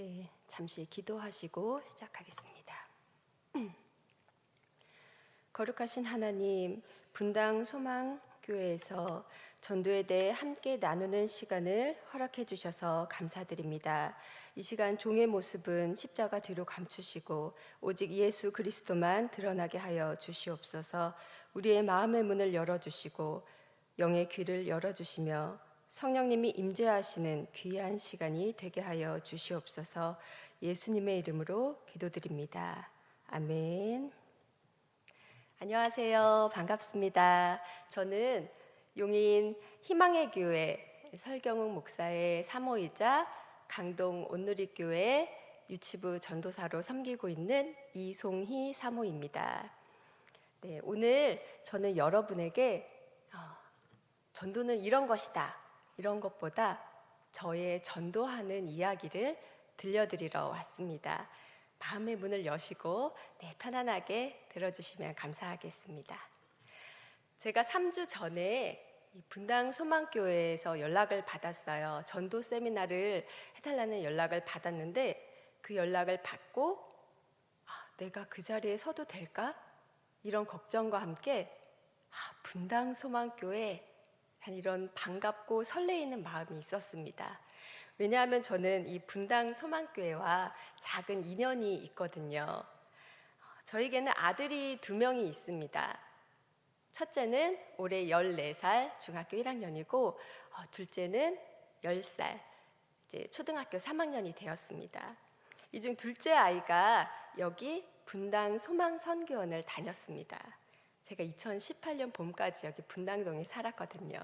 네, 잠시 기도하시고 시작하겠습니다. 거룩하신 하나님, 분당 소망교회에서 전도에 대해 함께 나누는 시간을 허락해 주셔서 감사드립니다. 이 시간 종의 모습은 십자가 뒤로 감추시고 오직 예수 그리스도만 드러나게 하여 주시옵소서. 우리의 마음의 문을 열어주시고 영의 귀를 열어주시며 성령님이 임재하시는 귀한 시간이 되게 하여 주시옵소서. 예수님의 이름으로 기도드립니다. 아멘. 안녕하세요. 반갑습니다. 저는 용인 희망의 교회 설경욱 목사의 사모이자 강동 온누리교회 유치부 전도사로 섬기고 있는 이송희 사모입니다. 네, 오늘 저는 여러분에게 전도는 이런 것이다, 이런 것보다 저의 전도하는 이야기를 들려드리러 왔습니다. 마음의 문을 여시고 편안하게 들어주시면 감사하겠습니다. 제가 3주 전에 분당 소망교회에서 연락을 받았어요. 전도 세미나를 해달라는 연락을 받았는데 그 연락을 받고 내가 그 자리에 서도 될까? 이런 걱정과 함께 분당 소망교회 이런 반갑고 설레이는 마음이 있었습니다. 왜냐하면 저는 이 분당 소망교회와 작은 인연이 있거든요. 저에게는 아들이 2명이 있습니다. 첫째는 올해 14살 중학교 1학년이고 둘째는 10살 이제 초등학교 3학년이 되었습니다. 이 중 둘째 아이가 여기 분당 소망선교원을 다녔습니다. 제가 2018년 봄까지 여기 분당동에 살았거든요.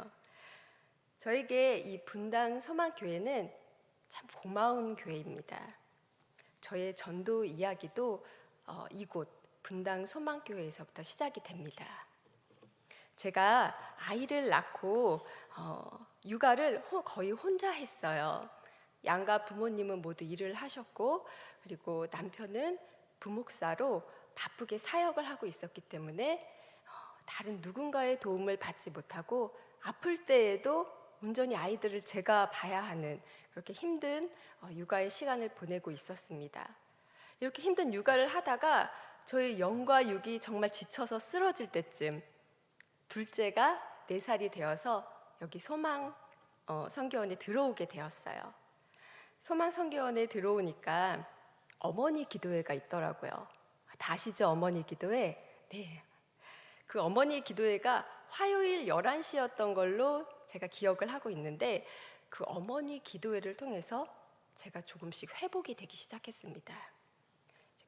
저에게 이 분당 소망교회는 참 고마운 교회입니다. 저의 전도 이야기도 이곳 분당 소망교회에서부터 시작이 됩니다. 제가 아이를 낳고 육아를 거의 혼자 했어요. 양가 부모님은 모두 일을 하셨고 그리고 남편은 부목사로 바쁘게 사역을 하고 있었기 때문에 다른 누군가의 도움을 받지 못하고 아플 때에도 온전히 아이들을 제가 봐야 하는 그렇게 힘든 육아의 시간을 보내고 있었습니다. 이렇게 힘든 육아를 하다가 저의 영과 육이 정말 지쳐서 쓰러질 때쯤 둘째가 4살이 되어서 여기 소망 선교원에 들어오게 되었어요. 소망 선교원에 들어오니까 어머니 기도회가 있더라고요. 다 아시죠? 어머니 기도회? 네. 그 어머니 기도회가 화요일 11시였던 걸로 제가 기억을 하고 있는데 그 어머니 기도회를 통해서 제가 조금씩 회복이 되기 시작했습니다.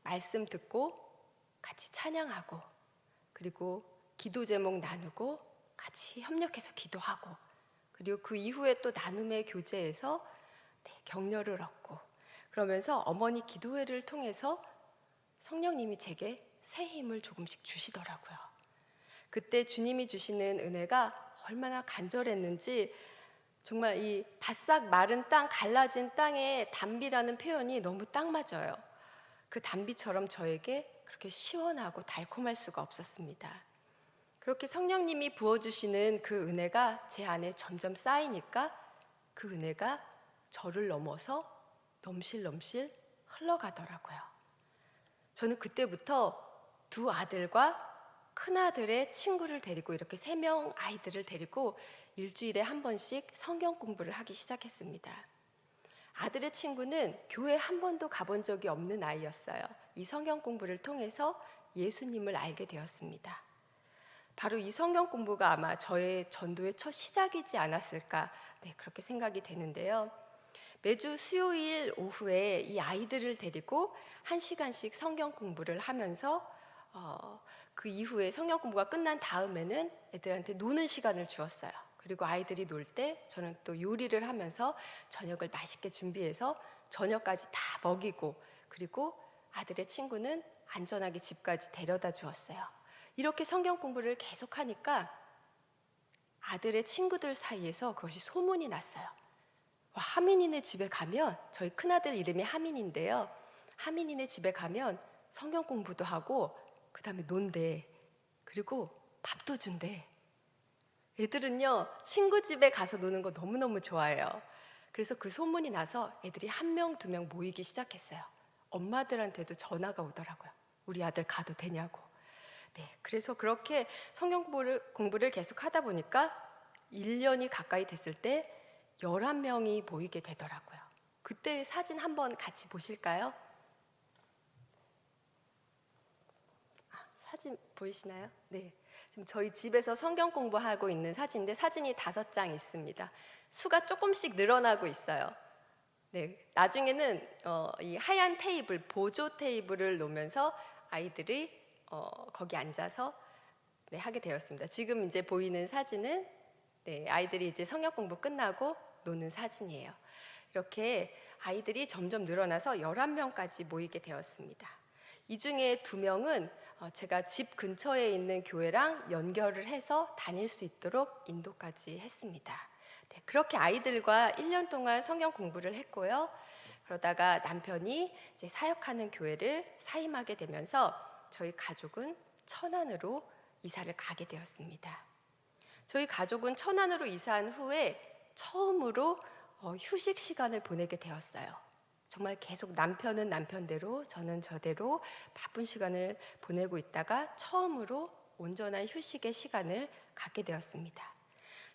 말씀 듣고 같이 찬양하고 그리고 기도 제목 나누고 같이 협력해서 기도하고 그리고 그 이후에 또 나눔의 교제에서 격려를 얻고 그러면서 어머니 기도회를 통해서 성령님이 제게 새 힘을 조금씩 주시더라고요. 그때 주님이 주시는 은혜가 얼마나 간절했는지 정말 이 바싹 마른 땅, 갈라진 땅에 담비라는 표현이 너무 딱 맞아요. 그 담비처럼 저에게 그렇게 시원하고 달콤할 수가 없었습니다. 그렇게 성령님이 부어주시는 그 은혜가 제 안에 점점 쌓이니까 그 은혜가 저를 넘어서 넘실넘실 흘러가더라고요. 저는 그때부터 2 아들과 큰아들의 친구를 데리고 이렇게 3명 아이들을 데리고 일주일에 한 번씩 성경 공부를 하기 시작했습니다. 아들의 친구는 교회 한 번도 가본 적이 없는 아이였어요. 이 성경 공부를 통해서 예수님을 알게 되었습니다. 바로 이 성경 공부가 아마 저의 전도의 첫 시작이지 않았을까 그렇게 생각이 되는데요. 매주 수요일 오후에 이 아이들을 데리고 1시간씩 성경 공부를 하면서 그 이후에 성경 공부가 끝난 다음에는 애들한테 노는 시간을 주었어요. 그리고 아이들이 놀 때 저는 또 요리를 하면서 저녁을 맛있게 준비해서 저녁까지 다 먹이고 그리고 아들의 친구는 안전하게 집까지 데려다 주었어요. 이렇게 성경 공부를 계속하니까 아들의 친구들 사이에서 그것이 소문이 났어요. 하민이네 집에 가면 저희 큰아들 이름이 하민인데요. 하민이네 집에 가면 성경 공부도 하고 그 다음에 논대 그리고 밥도 준대. 애들은요 친구 집에 가서 노는 거 너무너무 좋아해요. 그래서 그 소문이 나서 애들이 1명, 2명 모이기 시작했어요. 엄마들한테도 전화가 오더라고요. 우리 아들 가도 되냐고. 네, 그래서 그렇게 성경 공부를 계속 하다 보니까 1년이 가까이 됐을 때 11명이 모이게 되더라고요. 그때 사진 한번 같이 보실까요? 사진 보이시나요? 네. 지금 저희 집에서 성경 공부하고 있는 사진인데 사진이 5장 있습니다. 수가 조금씩 늘어나고 있어요. 네, 나중에는 이 하얀 테이블, 보조 테이블을 놓으면서 아이들이 거기 앉아서 네, 하게 되었습니다. 지금 이제 보이는 사진은 네, 아이들이 이제 성경 공부 끝나고 노는 사진이에요. 이렇게 아이들이 점점 늘어나서 11명까지 모이게 되었습니다. 이 중에 2명은 제가 집 근처에 있는 교회랑 연결을 해서 다닐 수 있도록 인도까지 했습니다. 네, 그렇게 아이들과 1년 동안 성경 공부를 했고요. 그러다가 남편이 이제 사역하는 교회를 사임하게 되면서 저희 가족은 천안으로 이사를 가게 되었습니다. 저희 가족은 천안으로 이사한 후에 처음으로 휴식 시간을 보내게 되었어요. 정말 계속 남편은 남편대로 저는 저대로 바쁜 시간을 보내고 있다가 처음으로 온전한 휴식의 시간을 갖게 되었습니다.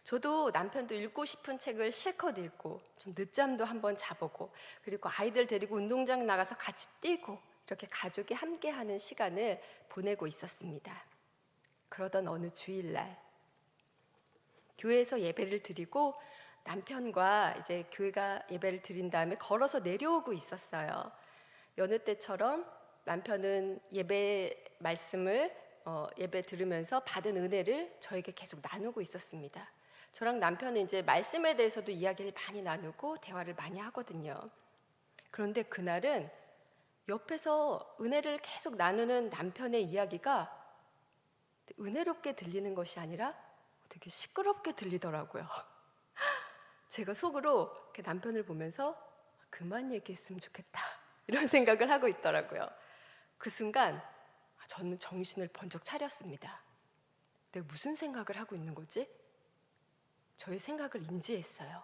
저도 남편도 읽고 싶은 책을 실컷 읽고 좀 늦잠도 한번 자보고 그리고 아이들 데리고 운동장 나가서 같이 뛰고 이렇게 가족이 함께하는 시간을 보내고 있었습니다. 그러던 어느 주일날 교회에서 예배를 드리고 남편과 이제 교회가 예배를 드린 다음에 걸어서 내려오고 있었어요. 여느 때처럼 남편은 예배 말씀을 예배 들으면서 받은 은혜를 저에게 계속 나누고 있었습니다. 저랑 남편은 이제 말씀에 대해서도 이야기를 많이 나누고 대화를 많이 하거든요. 그런데 그날은 옆에서 은혜를 계속 나누는 남편의 이야기가 은혜롭게 들리는 것이 아니라 되게 시끄럽게 들리더라고요. 제가 속으로 남편을 보면서 그만 얘기했으면 좋겠다 이런 생각을 하고 있더라고요. 그 순간 저는 정신을 번쩍 차렸습니다. 내가 무슨 생각을 하고 있는 거지? 저의 생각을 인지했어요.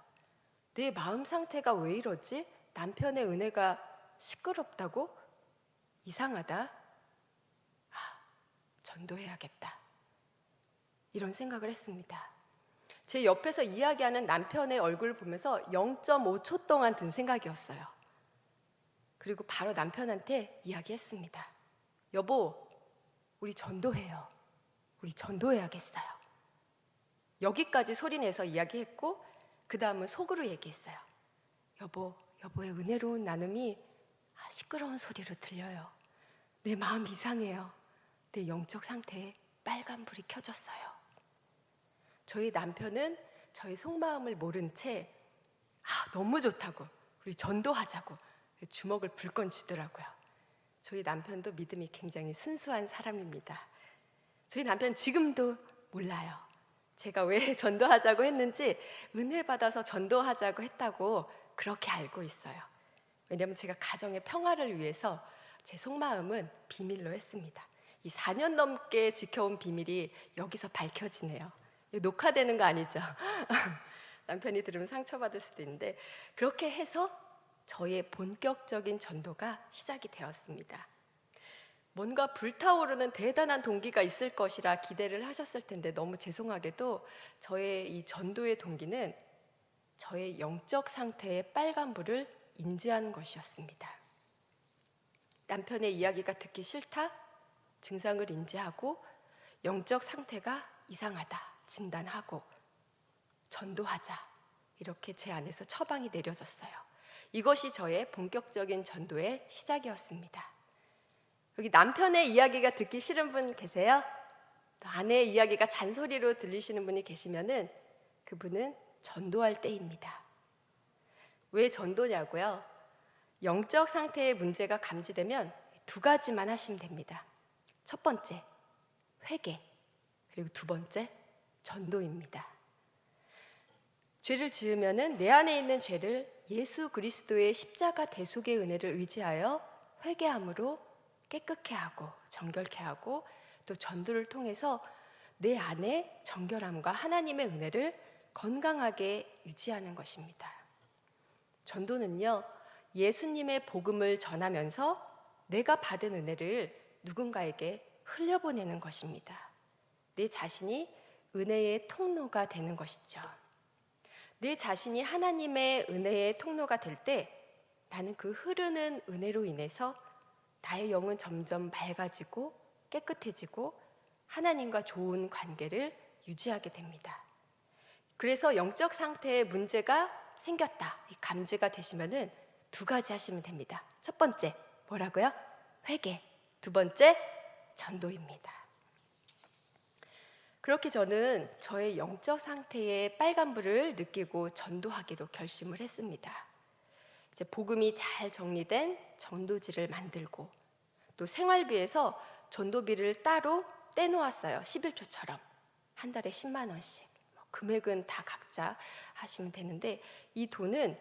내 마음 상태가 왜 이러지? 남편의 은혜가 시끄럽다고? 이상하다. 전도해야겠다. 이런 생각을 했습니다. 제 옆에서 이야기하는 남편의 얼굴을 보면서 0.5초 동안 든 생각이었어요. 그리고 바로 남편한테 이야기했습니다. 여보, 우리 전도해요. 우리 전도해야겠어요. 여기까지 소리내서 이야기했고 그 다음은 속으로 얘기했어요. 여보의 은혜로운 나눔이 시끄러운 소리로 들려요. 내 마음 이상해요. 내 영적 상태에 빨간불이 켜졌어요. 저희 남편은 저의 속마음을 모른 채 너무 좋다고 우리 전도하자고 주먹을 불끈 쥐더라고요. 저희 남편도 믿음이 굉장히 순수한 사람입니다. 저희 남편 지금도 몰라요. 제가 왜 전도하자고 했는지 은혜 받아서 전도하자고 했다고 그렇게 알고 있어요. 왜냐하면 제가 가정의 평화를 위해서 제 속마음은 비밀로 했습니다. 이 4년 넘게 지켜온 비밀이 여기서 밝혀지네요. 녹화되는 거 아니죠? 남편이 들으면 상처받을 수도 있는데 그렇게 해서 저의 본격적인 전도가 시작이 되었습니다. 뭔가 불타오르는 대단한 동기가 있을 것이라 기대를 하셨을 텐데 너무 죄송하게도 저의 이 전도의 동기는 저의 영적 상태의 빨간불을 인지하는 것이었습니다. 남편의 이야기가 듣기 싫다? 증상을 인지하고 영적 상태가 이상하다 진단하고 전도하자 이렇게 제 안에서 처방이 내려졌어요. 이것이 저의 본격적인 전도의 시작이었습니다. 여기 남편의 이야기가 듣기 싫은 분 계세요? 아내의 이야기가 잔소리로 들리시는 분이 계시면은 그분은 전도할 때입니다. 왜 전도냐고요? 영적 상태의 문제가 감지되면 2가지만 하시면 됩니다. 첫 번째, 회개. 그리고 2번째, 전도입니다. 죄를 지으면은 내 안에 있는 죄를 예수 그리스도의 십자가 대속의 은혜를 의지하여 회개함으로 깨끗게 하고 정결케 하고 또 전도를 통해서 내 안에 정결함과 하나님의 은혜를 건강하게 유지하는 것입니다. 전도는요, 예수님의 복음을 전하면서 내가 받은 은혜를 누군가에게 흘려보내는 것입니다. 내 자신이 은혜의 통로가 되는 것이죠. 내 자신이 하나님의 은혜의 통로가 될 때 나는 그 흐르는 은혜로 인해서 나의 영은 점점 맑아지고 깨끗해지고 하나님과 좋은 관계를 유지하게 됩니다. 그래서 영적 상태에 문제가 생겼다, 감지가 되시면은 두 가지 하시면 됩니다. 첫 번째, 뭐라고요? 회개. 두 번째, 전도입니다. 그렇게 저는 저의 영적 상태의 빨간불을 느끼고 전도하기로 결심을 했습니다. 이제 복음이 잘 정리된 전도지를 만들고 또 생활비에서 전도비를 따로 떼놓았어요. 11조처럼 한 달에 10만 원씩. 금액은 다 각자 하시면 되는데 이 돈은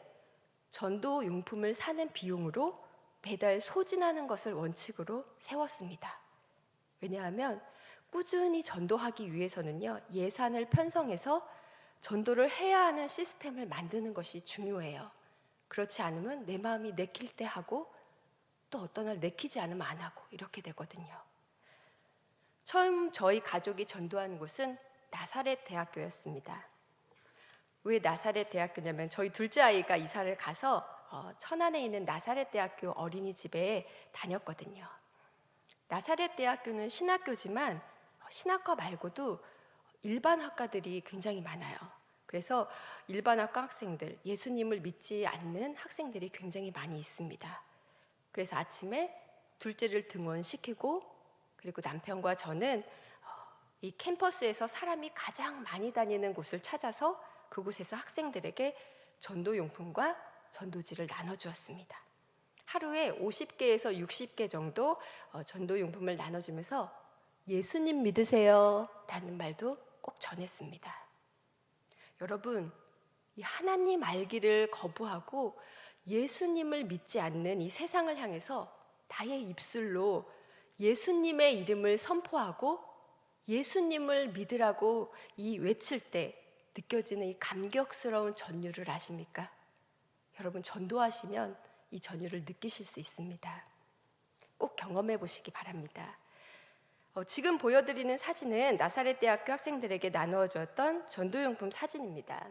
전도 용품을 사는 비용으로 매달 소진하는 것을 원칙으로 세웠습니다. 왜냐하면 꾸준히 전도하기 위해서는요, 예산을 편성해서 전도를 해야 하는 시스템을 만드는 것이 중요해요. 그렇지 않으면 내 마음이 내킬 때 하고 또 어떤 날 내키지 않으면 안 하고 이렇게 되거든요. 처음 저희 가족이 전도한 곳은 나사렛 대학교였습니다. 왜 나사렛 대학교냐면 저희 둘째 아이가 이사를 가서 천안에 있는 나사렛 대학교 어린이집에 다녔거든요. 나사렛 대학교는 신학교지만 신학과 말고도 일반 학과들이 굉장히 많아요. 그래서 일반 학과 학생들, 예수님을 믿지 않는 학생들이 굉장히 많이 있습니다. 그래서 아침에 둘째를 등원시키고 그리고 남편과 저는 이 캠퍼스에서 사람이 가장 많이 다니는 곳을 찾아서 그곳에서 학생들에게 전도용품과 전도지를 나눠주었습니다. 하루에 50개에서 60개 정도 전도용품을 나눠주면서 예수님 믿으세요 라는 말도 꼭 전했습니다. 여러분, 이 하나님 알기를 거부하고 예수님을 믿지 않는 이 세상을 향해서 나의 입술로 예수님의 이름을 선포하고 예수님을 믿으라고 이 외칠 때 느껴지는 이 감격스러운 전율을 아십니까? 여러분, 전도하시면 이 전율을 느끼실 수 있습니다. 꼭 경험해 보시기 바랍니다. 지금 보여드리는 사진은 나사렛 대학교 학생들에게 나누어 주었던 전도용품 사진입니다.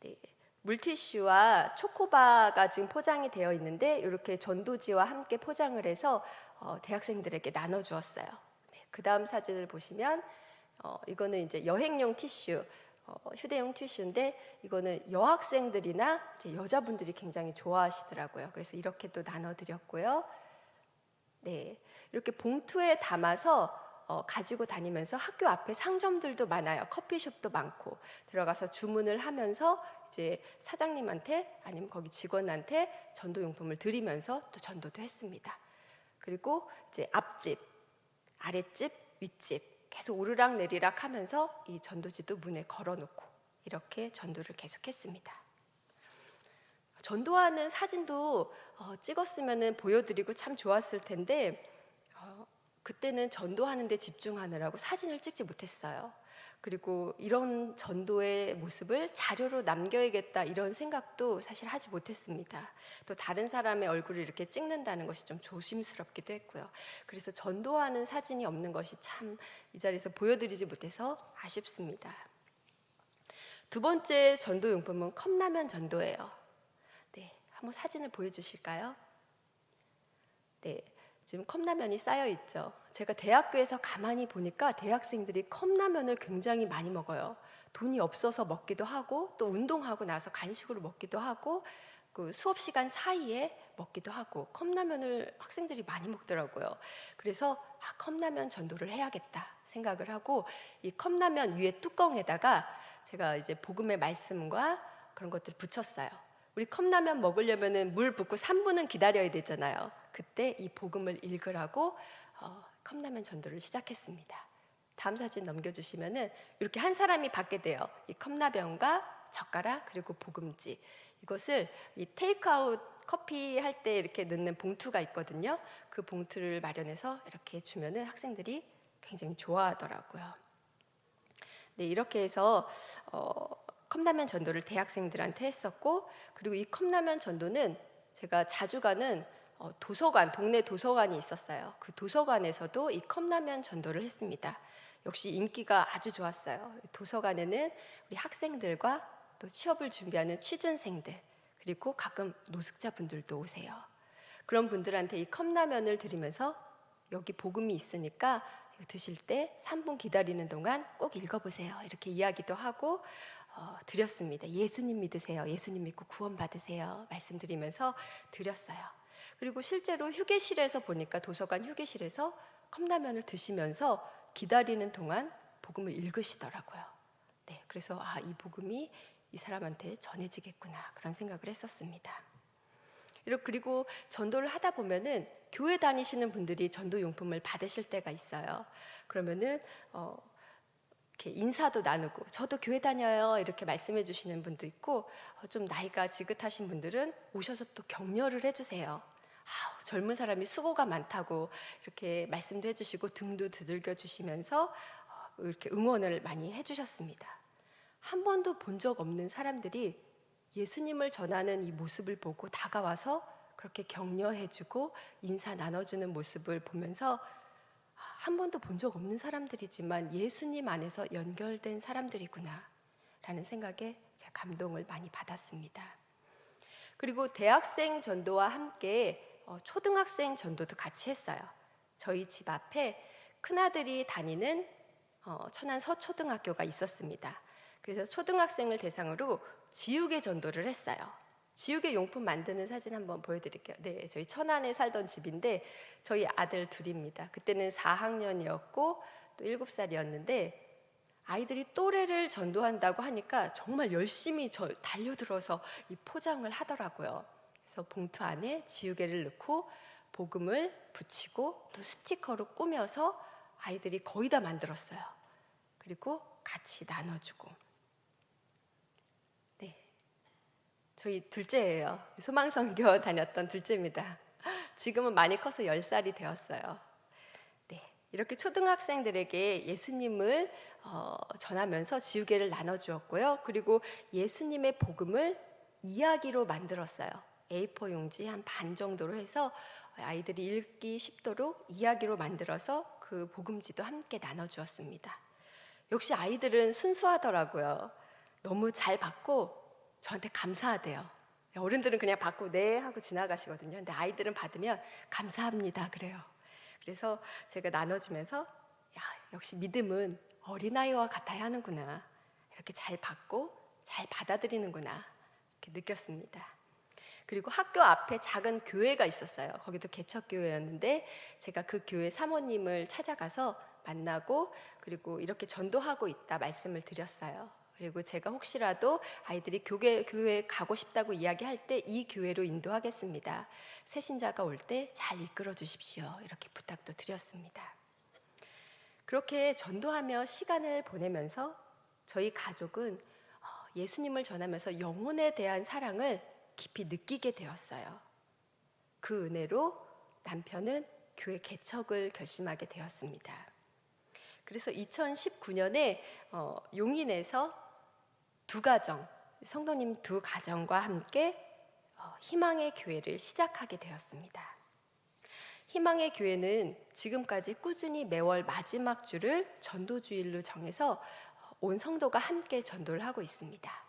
네, 물티슈와 초코바가 지금 포장이 되어 있는데 이렇게 전도지와 함께 포장을 해서 대학생들에게 나눠 주었어요. 네, 그 다음 사진을 보시면 이거는 이제 여행용 티슈, 휴대용 티슈인데 이거는 여학생들이나 이제 여자분들이 굉장히 좋아하시더라고요. 그래서 이렇게 또 나눠드렸고요. 네, 이렇게 봉투에 담아서 가지고 다니면서 학교 앞에 상점들도 많아요. 커피숍도 많고 들어가서 주문을 하면서 이제 사장님한테 아니면 거기 직원한테 전도용품을 드리면서 또 전도도 했습니다. 그리고 이제 앞집, 아랫집, 윗집 계속 오르락 내리락 하면서 이 전도지도 문에 걸어놓고 이렇게 전도를 계속했습니다. 전도하는 사진도 찍었으면 보여드리고 참 좋았을 텐데 그때는 전도하는 데 집중하느라고 사진을 찍지 못했어요. 그리고 이런 전도의 모습을 자료로 남겨야겠다 이런 생각도 사실 하지 못했습니다. 또 다른 사람의 얼굴을 이렇게 찍는다는 것이 좀 조심스럽기도 했고요. 그래서 전도하는 사진이 없는 것이 참 이 자리에서 보여드리지 못해서 아쉽습니다. 두 번째 전도용품은 컵라면 전도예요. 네, 한번 사진을 보여주실까요? 네, 지금 컵라면이 쌓여 있죠. 제가 대학교에서 가만히 보니까 대학생들이 컵라면을 굉장히 많이 먹어요. 돈이 없어서 먹기도 하고 또 운동하고 나서 간식으로 먹기도 하고 그 수업 시간 사이에 먹기도 하고 컵라면을 학생들이 많이 먹더라고요. 그래서 컵라면 전도를 해야겠다 생각을 하고 이 컵라면 위에 뚜껑에다가 제가 이제 복음의 말씀과 그런 것들을 붙였어요. 우리 컵라면 먹으려면은 물 붓고 3분은 기다려야 되잖아요. 그때 이 복음을 읽으라고 컵라면 전도를 시작했습니다. 다음 사진 넘겨주시면은 이렇게 한 사람이 받게 돼요. 이 컵라면과 젓가락 그리고 복음지. 이것을 이 테이크아웃 커피 할 때 이렇게 넣는 봉투가 있거든요. 그 봉투를 마련해서 이렇게 주면은 학생들이 굉장히 좋아하더라고요. 네, 이렇게 해서 컵라면 전도를 대학생들한테 했었고, 그리고 이 컵라면 전도는 제가 자주 가는 도서관, 동네 도서관이 있었어요. 그 도서관에서도 이 컵라면 전도를 했습니다. 역시 인기가 아주 좋았어요. 도서관에는 우리 학생들과 또 취업을 준비하는 취준생들, 그리고 가끔 노숙자분들도 오세요. 그런 분들한테 이 컵라면을 드리면서 여기 복음이 있으니까 드실 때 3분 기다리는 동안 꼭 읽어보세요. 이렇게 이야기도 하고 드렸습니다. 예수님 믿으세요. 예수님 믿고 구원 받으세요. 말씀드리면서 드렸어요. 그리고 실제로 휴게실에서 보니까 도서관 휴게실에서 컵라면을 드시면서 기다리는 동안 복음을 읽으시더라고요. 네, 그래서 이 복음이 이 사람한테 전해지겠구나 그런 생각을 했었습니다. 그리고 전도를 하다 보면은 교회 다니시는 분들이 전도 용품을 받으실 때가 있어요. 그러면은 이렇게 인사도 나누고 저도 교회 다녀요 이렇게 말씀해 주시는 분도 있고 좀 나이가 지긋하신 분들은 오셔서 또 격려를 해주세요. 젊은 사람이 수고가 많다고 이렇게 말씀도 해주시고 등도 두들겨 주시면서 이렇게 응원을 많이 해주셨습니다. 한 번도 본 적 없는 사람들이 예수님을 전하는 이 모습을 보고 다가와서 그렇게 격려해주고 인사 나눠주는 모습을 보면서 한 번도 본 적 없는 사람들이지만 예수님 안에서 연결된 사람들이구나 라는 생각에 제가 감동을 많이 받았습니다. 그리고 대학생 전도와 함께 초등학생 전도도 같이 했어요. 저희 집 앞에 큰아들이 다니는 천안 서초등학교가 있었습니다. 그래서 초등학생을 대상으로 지우개 전도를 했어요. 지우개 용품 만드는 사진 한번 보여드릴게요. 네, 저희 천안에 살던 집인데 저희 아들 둘입니다. 그때는 4학년이었고 또 7살이었는데 아이들이 또래를 전도한다고 하니까 정말 열심히 달려들어서 이 포장을 하더라고요. 그래서 봉투 안에 지우개를 넣고 복음을 붙이고 또 스티커로 꾸며서 아이들이 거의 다 만들었어요. 그리고 같이 나눠주고. 네, 저희 둘째예요. 소망선교 다녔던 둘째입니다. 지금은 많이 커서 10살이 되었어요. 네, 이렇게 초등학생들에게 예수님을 전하면서 지우개를 나눠주었고요. 그리고 예수님의 복음을 이야기로 만들었어요. A4 용지 한 반 정도로 해서 아이들이 읽기 쉽도록 이야기로 만들어서 그 복음지도 함께 나눠주었습니다. 역시 아이들은 순수하더라고요. 너무 잘 받고 저한테 감사하대요. 어른들은 그냥 받고 네 하고 지나가시거든요. 근데 아이들은 받으면 감사합니다 그래요. 그래서 제가 나눠주면서 역시 믿음은 어린아이와 같아야 하는구나. 이렇게 잘 받고 잘 받아들이는구나. 이렇게 느꼈습니다. 그리고 학교 앞에 작은 교회가 있었어요. 거기도 개척교회였는데 제가 그 교회 사모님을 찾아가서 만나고 그리고 이렇게 전도하고 있다 말씀을 드렸어요. 그리고 제가 혹시라도 아이들이 교회 가고 싶다고 이야기할 때 이 교회로 인도하겠습니다. 새신자가 올 때 잘 이끌어 주십시오. 이렇게 부탁도 드렸습니다. 그렇게 전도하며 시간을 보내면서 저희 가족은 예수님을 전하면서 영혼에 대한 사랑을 깊이 느끼게 되었어요. 그 은혜로 남편은 교회 개척을 결심하게 되었습니다. 그래서 2019년에 용인에서 두 가정, 성도님 두 가정과 함께 희망의 교회를 시작하게 되었습니다. 희망의 교회는 지금까지 꾸준히 매월 마지막 주를 전도주일로 정해서 온 성도가 함께 전도를 하고 있습니다.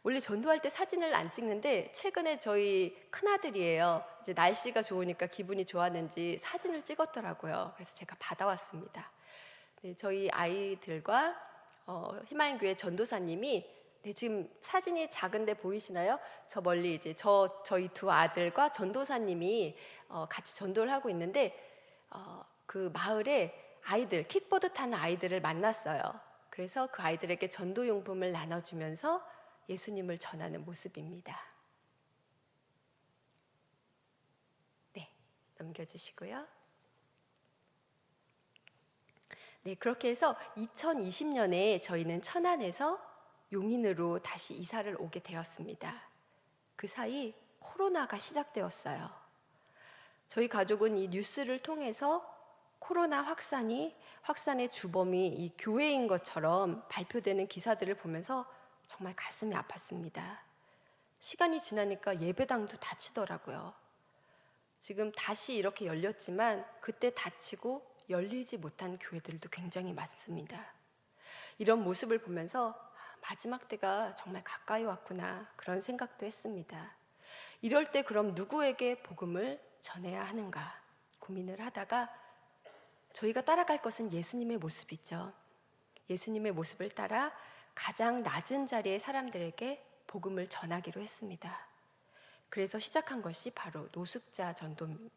원래 전도할 때 사진을 안 찍는데 최근에 저희 큰아들이에요. 이제 날씨가 좋으니까 기분이 좋았는지 사진을 찍었더라고요. 그래서 제가 받아왔습니다. 네, 저희 아이들과 희망의 교회 전도사님이 지금 사진이 작은데 보이시나요? 저 멀리 이제 저희 두 아들과 전도사님이 같이 전도를 하고 있는데 그 마을에 아이들 킥보드 타는 아이들을 만났어요. 그래서 그 아이들에게 전도용품을 나눠주면서 예수님을 전하는 모습입니다. 네, 넘겨주시고요. 네, 그렇게 해서 2020년에 저희는 천안에서 용인으로 다시 이사를 오게 되었습니다. 그 사이 코로나가 시작되었어요. 저희 가족은 이 뉴스를 통해서 코로나 확산의 주범이 이 교회인 것처럼 발표되는 기사들을 보면서 정말 가슴이 아팠습니다. 시간이 지나니까 예배당도 닫히더라고요. 지금 다시 이렇게 열렸지만 그때 닫히고 열리지 못한 교회들도 굉장히 많습니다. 이런 모습을 보면서 마지막 때가 정말 가까이 왔구나 그런 생각도 했습니다. 이럴 때 그럼 누구에게 복음을 전해야 하는가 고민을 하다가 저희가 따라갈 것은 예수님의 모습이죠. 예수님의 모습을 따라 가장 낮은 자리의 사람들에게 복음을 전하기로 했습니다. 그래서 시작한 것이 바로 노숙자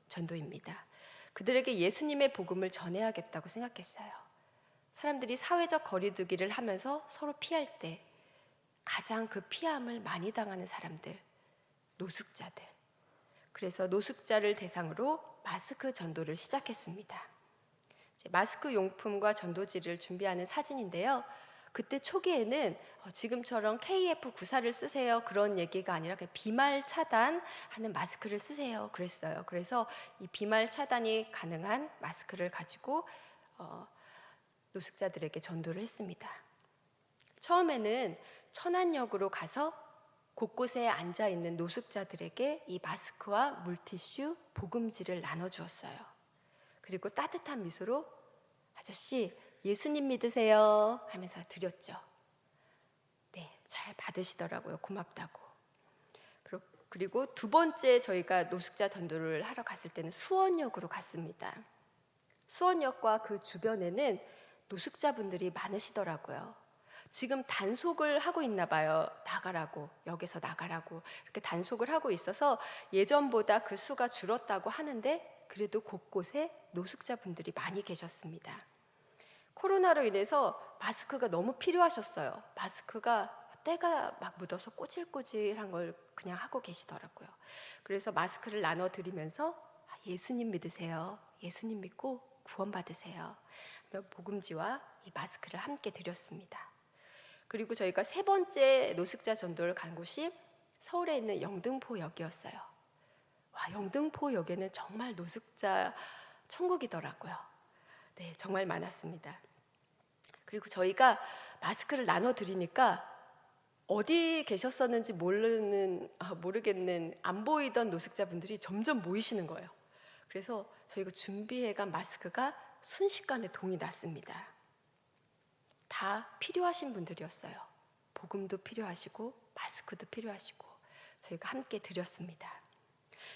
전도입니다. 그들에게 예수님의 복음을 전해야겠다고 생각했어요. 사람들이 사회적 거리두기를 하면서 서로 피할 때 가장 그 피함을 많이 당하는 사람들, 노숙자들. 그래서 노숙자를 대상으로 마스크 전도를 시작했습니다. 마스크 용품과 전도지를 준비하는 사진인데요. 그때 초기에는 지금처럼 KF94를 쓰세요 그런 얘기가 아니라 그냥 비말 차단하는 마스크를 쓰세요 그랬어요. 그래서 이 비말 차단이 가능한 마스크를 가지고 노숙자들에게 전도를 했습니다. 처음에는 천안역으로 가서 곳곳에 앉아있는 노숙자들에게 이 마스크와 물티슈, 복음지를 나눠주었어요. 그리고 따뜻한 미소로 아저씨 예수님 믿으세요 하면서 드렸죠. 네, 잘 받으시더라고요. 고맙다고. 그리고 두 번째 저희가 노숙자 전도를 하러 갔을 때는 수원역으로 갔습니다. 수원역과 그 주변에는 노숙자분들이 많으시더라고요. 지금 단속을 하고 있나 봐요. 나가라고, 역에서 나가라고 이렇게 단속을 하고 있어서 예전보다 그 수가 줄었다고 하는데 그래도 곳곳에 노숙자분들이 많이 계셨습니다. 코로나로 인해서 마스크가 너무 필요하셨어요. 마스크가 때가 막 묻어서 꼬질꼬질한 걸 그냥 하고 계시더라고요. 그래서 마스크를 나눠드리면서 예수님 믿으세요. 예수님 믿고 구원받으세요. 복음지와 이 마스크를 함께 드렸습니다. 그리고 저희가 세 번째 노숙자 전도를 간 곳이 서울에 있는 영등포역이었어요. 와, 영등포역에는 정말 노숙자 천국이더라고요. 네, 정말 많았습니다. 그리고 저희가 마스크를 나눠드리니까 어디 계셨었는지 모르겠는 안 보이던 노숙자분들이 점점 모이시는 거예요. 그래서 저희가 준비해간 마스크가 순식간에 동이 났습니다. 다 필요하신 분들이었어요. 복음도 필요하시고 마스크도 필요하시고 저희가 함께 드렸습니다.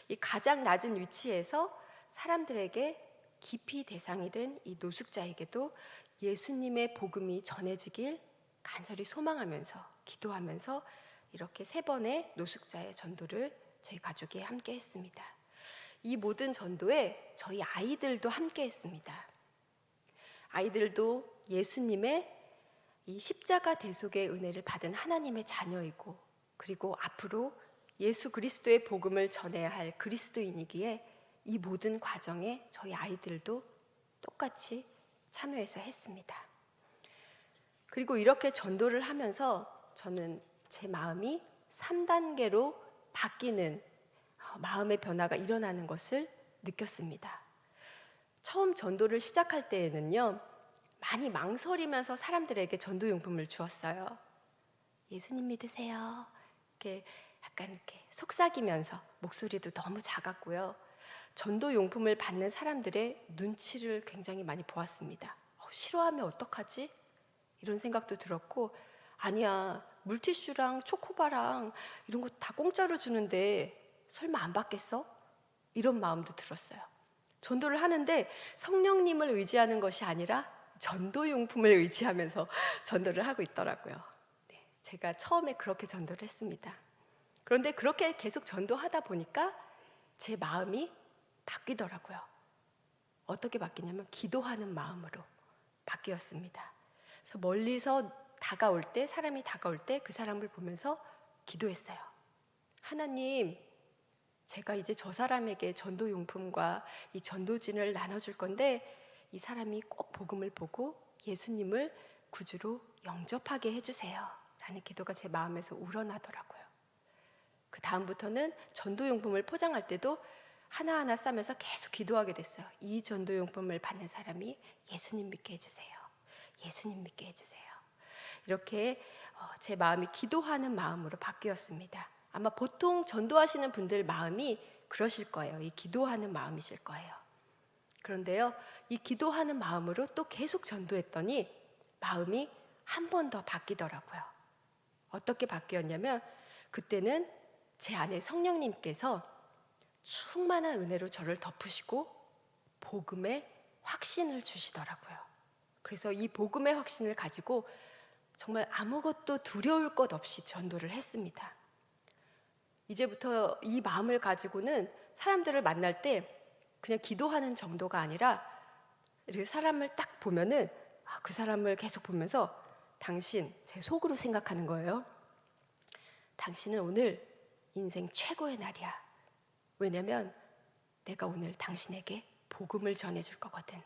이 가장 낮은 위치에서 사람들에게 깊이 대상이 된 이 노숙자에게도 예수님의 복음이 전해지길 간절히 소망하면서 기도하면서 이렇게 세 번의 노숙자의 전도를 저희 가족이 함께 했습니다. 이 모든 전도에 저희 아이들도 함께 했습니다. 아이들도 예수님의 이 십자가 대속의 은혜를 받은 하나님의 자녀이고 그리고 앞으로 예수 그리스도의 복음을 전해야 할 그리스도인이기에 이 모든 과정에 저희 아이들도 똑같이 참여해서 했습니다. 그리고 이렇게 전도를 하면서 저는 제 마음이 3단계로 바뀌는 마음의 변화가 일어나는 것을 느꼈습니다. 처음 전도를 시작할 때에는요, 많이 망설이면서 사람들에게 전도용품을 주었어요. 예수님 믿으세요. 이렇게 약간 이렇게 속삭이면서 목소리도 너무 작았고요. 전도용품을 받는 사람들의 눈치를 굉장히 많이 보았습니다. 싫어하면 어떡하지? 이런 생각도 들었고, 아니야, 물티슈랑 초코바랑 이런 거 다 공짜로 주는데 설마 안 받겠어? 이런 마음도 들었어요. 전도를 하는데 성령님을 의지하는 것이 아니라 전도용품을 의지하면서 전도를 하고 있더라고요. 네, 제가 처음에 그렇게 전도를 했습니다. 그런데 그렇게 계속 전도하다 보니까 제 마음이 바뀌더라고요. 어떻게 바뀌냐면 기도하는 마음으로 바뀌었습니다. 그래서 멀리서 다가올 때, 사람이 다가올 때 그 사람을 보면서 기도했어요. 하나님, 제가 이제 저 사람에게 전도용품과 이 전도진을 나눠줄 건데 이 사람이 꼭 복음을 보고 예수님을 구주로 영접하게 해주세요 라는 기도가 제 마음에서 우러나더라고요. 그 다음부터는 전도용품을 포장할 때도 하나하나 싸면서 계속 기도하게 됐어요. 이 전도용품을 받는 사람이 예수님 믿게 해주세요. 예수님 믿게 해주세요. 이렇게 제 마음이 기도하는 마음으로 바뀌었습니다. 아마 보통 전도하시는 분들 마음이 그러실 거예요. 이 기도하는 마음이실 거예요. 그런데요, 이 기도하는 마음으로 또 계속 전도했더니 마음이 한 번 더 바뀌더라고요. 어떻게 바뀌었냐면 그때는 제 안에 성령님께서 충만한 은혜로 저를 덮으시고 복음의 확신을 주시더라고요. 그래서 이 복음의 확신을 가지고 정말 아무것도 두려울 것 없이 전도를 했습니다. 이제부터 이 마음을 가지고는 사람들을 만날 때 그냥 기도하는 정도가 아니라 이렇게 사람을 딱 보면은 그 사람을 계속 보면서 당신, 제 속으로 생각하는 거예요. 당신은 오늘 인생 최고의 날이야. 왜냐면 내가 오늘 당신에게 복음을 전해줄 거거든.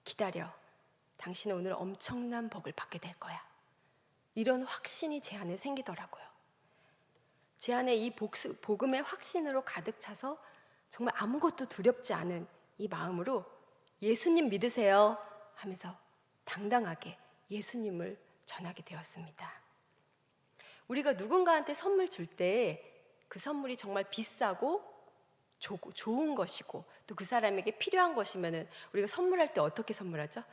기다려. 당신은 오늘 엄청난 복을 받게 될 거야. 이런 확신이 제 안에 생기더라고요. 제 안에 이 복음의 확신으로 가득 차서 정말 아무것도 두렵지 않은 이 마음으로 예수님 믿으세요 하면서 당당하게 예수님을 전하게 되었습니다. 우리가 누군가한테 선물 줄 때 그 선물이 정말 비싸고 좋은 것이고 또 그 사람에게 필요한 것이면은 우리가 선물할 때 어떻게 선물하죠?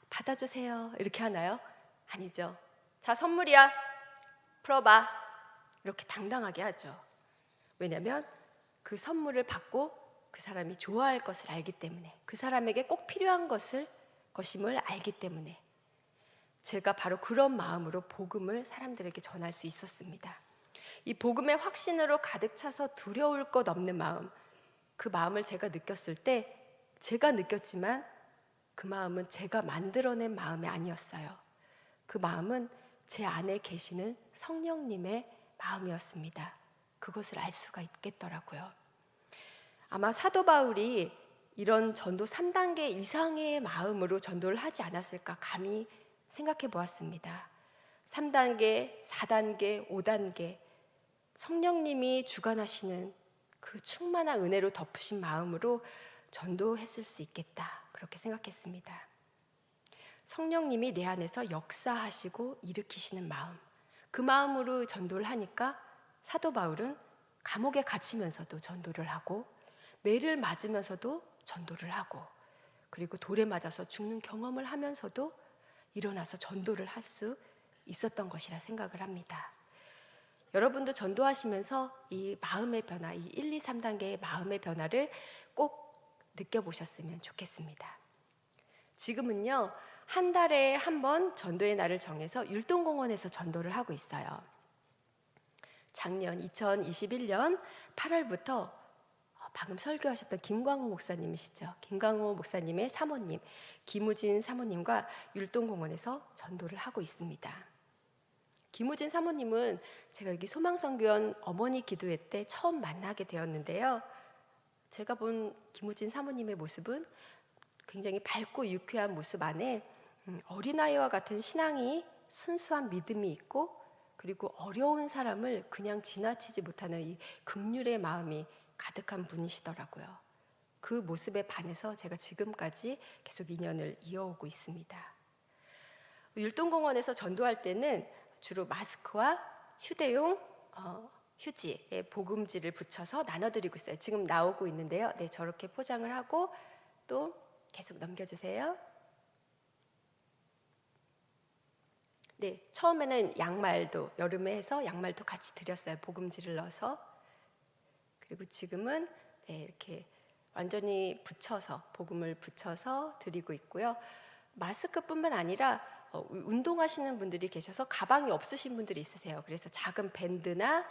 받아주세요 이렇게 하나요? 아니죠. 자, 선물이야. 풀어봐. 이렇게 당당하게 하죠. 왜냐하면 그 선물을 받고 그 사람이 좋아할 것을 알기 때문에, 그 사람에게 꼭 필요한 것임을 알기 때문에 제가 바로 그런 마음으로 복음을 사람들에게 전할 수 있었습니다. 이 복음의 확신으로 가득 차서 두려울 것 없는 마음, 그 마음을 제가 느꼈을 때 제가 느꼈지만 그 마음은 제가 만들어낸 마음이 아니었어요. 그 마음은 제 안에 계시는 성령님의 마음이었습니다. 그것을 알 수가 있겠더라고요. 아마 사도 바울이 이런 전도 3단계 이상의 마음으로 전도를 하지 않았을까 감히 생각해 보았습니다. 3단계, 4단계, 5단계 성령님이 주관하시는 그 충만한 은혜로 덮으신 마음으로 전도했을 수 있겠다, 그렇게 생각했습니다. 성령님이 내 안에서 역사하시고 일으키시는 마음, 그 마음으로 전도를 하니까 사도 바울은 감옥에 갇히면서도 전도를 하고 매를 맞으면서도 전도를 하고 그리고 돌에 맞아서 죽는 경험을 하면서도 일어나서 전도를 할 수 있었던 것이라 생각을 합니다. 여러분도 전도하시면서 이 마음의 변화, 이 1, 2, 3단계의 마음의 변화를 꼭 느껴보셨으면 좋겠습니다. 지금은요, 한 달에 한 번 전도의 날을 정해서 율동공원에서 전도를 하고 있어요. 작년 2021년 8월부터 방금 설교하셨던 김광호 목사님이시죠. 김광호 목사님의 사모님, 김우진 사모님과 율동공원에서 전도를 하고 있습니다. 김우진 사모님은 제가 여기 소망성교원 어머니 기도회 때 처음 만나게 되었는데요. 제가 본 김우진 사모님의 모습은 굉장히 밝고 유쾌한 모습 안에 어린아이와 같은 신앙이, 순수한 믿음이 있고 그리고 어려운 사람을 그냥 지나치지 못하는 이 긍휼의 마음이 가득한 분이시더라고요. 그 모습에 반해서 제가 지금까지 계속 인연을 이어오고 있습니다. 율동공원에서 전도할 때는 주로 마스크와 휴대용 휴지에 복음지를 붙여서 나눠드리고 있어요. 지금 나오고 있는데요. 네, 저렇게 포장을 하고 또 계속 넘겨주세요. 네, 처음에는 양말도 여름에 해서 양말도 같이 드렸어요. 복음지를 넣어서. 그리고 지금은 네, 이렇게 완전히 붙여서 복음을 붙여서 드리고 있고요. 마스크뿐만 아니라 운동하시는 분들이 계셔서 가방이 없으신 분들이 있으세요. 그래서 작은 밴드나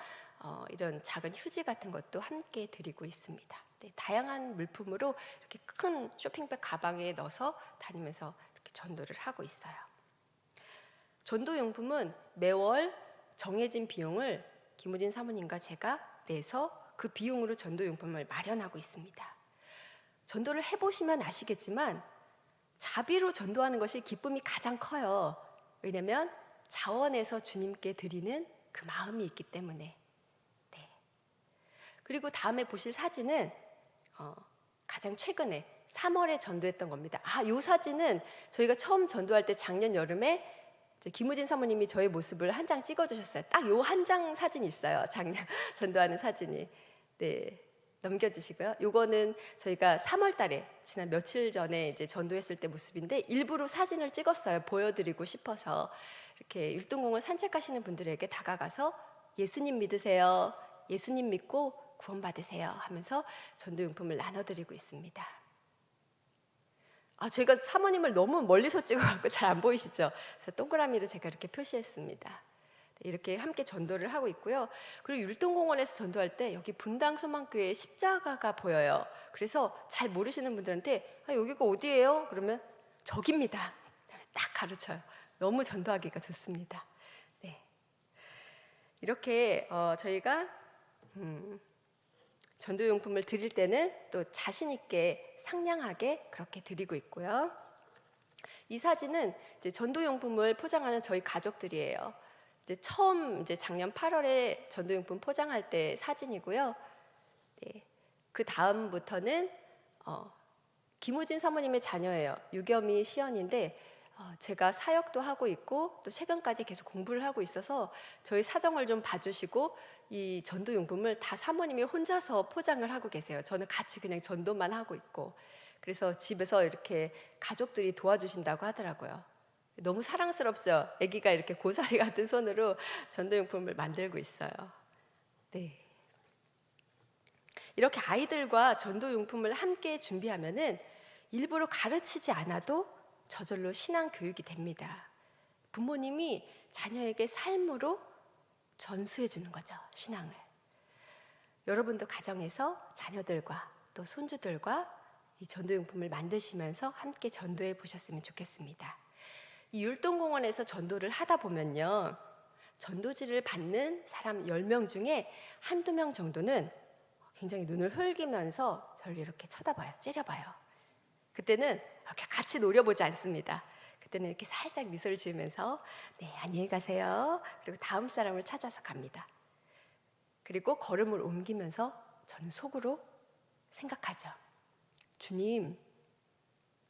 이런 작은 휴지 같은 것도 함께 드리고 있습니다. 네, 다양한 물품으로 이렇게 큰 쇼핑백 가방에 넣어서 다니면서 이렇게 전도를 하고 있어요. 전도용품은 매월 정해진 비용을 김우진 사모님과 제가 내서 그 비용으로 전도용품을 마련하고 있습니다. 전도를 해보시면 아시겠지만 자비로 전도하는 것이 기쁨이 가장 커요. 왜냐하면 자원해서 주님께 드리는 그 마음이 있기 때문에. 네. 그리고 다음에 보실 사진은 가장 최근에 3월에 전도했던 겁니다. 이 사진은 저희가 처음 전도할 때 작년 여름에 김우진 사모님이 저의 모습을 한 장 찍어주셨어요. 딱 요 한 장 사진이 있어요. 작년 전도하는 사진이. 네, 넘겨주시고요. 요거는 저희가 3월 달에 지난 며칠 전에 이제 전도했을 때 모습인데 일부러 사진을 찍었어요. 보여드리고 싶어서. 이렇게 율동공원 산책하시는 분들에게 다가가서 예수님 믿으세요. 예수님 믿고 구원받으세요 하면서 전도용품을 나눠드리고 있습니다. 저희가 사모님을 너무 멀리서 찍어갖고 잘 안 보이시죠? 그래서 동그라미로 제가 이렇게 표시했습니다. 이렇게 함께 전도를 하고 있고요. 그리고 율동공원에서 전도할 때 여기 분당소망교회 십자가가 보여요. 그래서 잘 모르시는 분들한테 여기가 어디예요? 그러면 저깁니다. 딱 가르쳐요. 너무 전도하기가 좋습니다. 네. 이렇게 저희가 전도용품을 드릴 때는 또 자신 있게 상냥하게 그렇게 드리고 있고요. 이 사진은 이제 전도용품을 포장하는 저희 가족들이에요. 이제 처음 이제 작년 8월에 전도용품 포장할 때 사진이고요. 네. 그 다음부터는 김우진 사모님의 자녀예요. 유겸이 시연인데 제가 사역도 하고 있고 또 최근까지 계속 공부를 하고 있어서 저희 사정을 좀 봐주시고 이 전도용품을 다 사모님이 혼자서 포장을 하고 계세요. 저는 같이 그냥 전도만 하고 있고 그래서 집에서 이렇게 가족들이 도와주신다고 하더라고요. 너무 사랑스럽죠? 아기가 이렇게 고사리 같은 손으로 전도용품을 만들고 있어요. 네. 이렇게 아이들과 전도용품을 함께 준비하면은 일부러 가르치지 않아도 저절로 신앙 교육이 됩니다. 부모님이 자녀에게 삶으로 전수해 주는 거죠, 신앙을. 여러분도 가정에서 자녀들과 또 손주들과 이 전도용품을 만드시면서 함께 전도해 보셨으면 좋겠습니다. 이 율동공원에서 전도를 하다 보면요, 전도지를 받는 사람 10명 중에 한두 명 정도는 굉장히 눈을 흘기면서 저를 이렇게 쳐다봐요, 째려봐요. 그때는 이렇게 같이 노려보지 않습니다. 그때는 이렇게 살짝 미소를 지으면서 네, 안녕히 가세요. 그리고 다음 사람을 찾아서 갑니다. 그리고 걸음을 옮기면서 저는 속으로 생각하죠. 주님,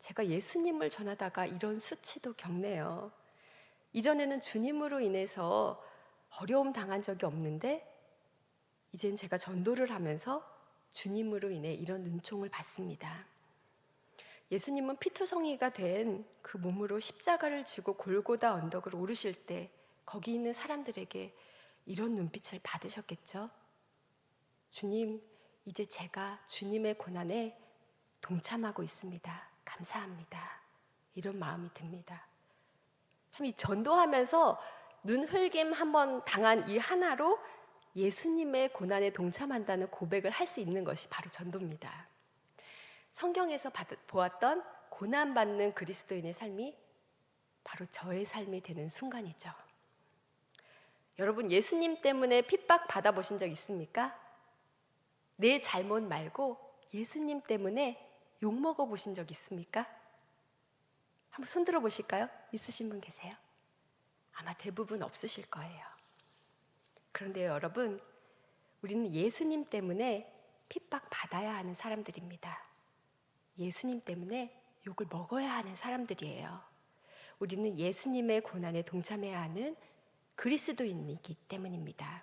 제가 예수님을 전하다가 이런 수치도 겪네요. 이전에는 주님으로 인해서 어려움 당한 적이 없는데 이젠 제가 전도를 하면서 주님으로 인해 이런 눈총을 받습니다. 예수님은 피투성이가 된 그 몸으로 십자가를 지고 골고다 언덕을 오르실 때 거기 있는 사람들에게 이런 눈빛을 받으셨겠죠? 주님, 이제 제가 주님의 고난에 동참하고 있습니다. 감사합니다. 이런 마음이 듭니다. 참 이 전도하면서 눈 흘김 한번 당한 이 하나로 예수님의 고난에 동참한다는 고백을 할 수 있는 것이 바로 전도입니다. 성경에서 보았던 고난받는 그리스도인의 삶이 바로 저의 삶이 되는 순간이죠. 여러분, 예수님 때문에 핍박 받아보신 적 있습니까? 내 잘못 말고 예수님 때문에 욕먹어 보신 적 있습니까? 한번 손들어 보실까요? 있으신 분 계세요? 아마 대부분 없으실 거예요. 그런데 여러분, 우리는 예수님 때문에 핍박 받아야 하는 사람들입니다. 예수님 때문에 욕을 먹어야 하는 사람들이에요. 우리는 예수님의 고난에 동참해야 하는 그리스도인이기 때문입니다.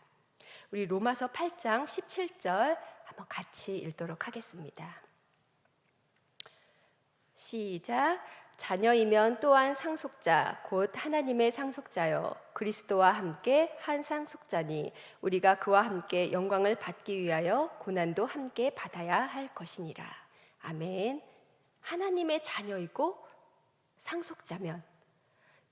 우리 로마서 8장 17절 한번 같이 읽도록 하겠습니다. 시작. 자녀이면 또한 상속자 곧 하나님의 상속자요 그리스도와 함께 한 상속자니 우리가 그와 함께 영광을 받기 위하여 고난도 함께 받아야 할 것이니라. 아멘. 하나님의 자녀이고 상속자면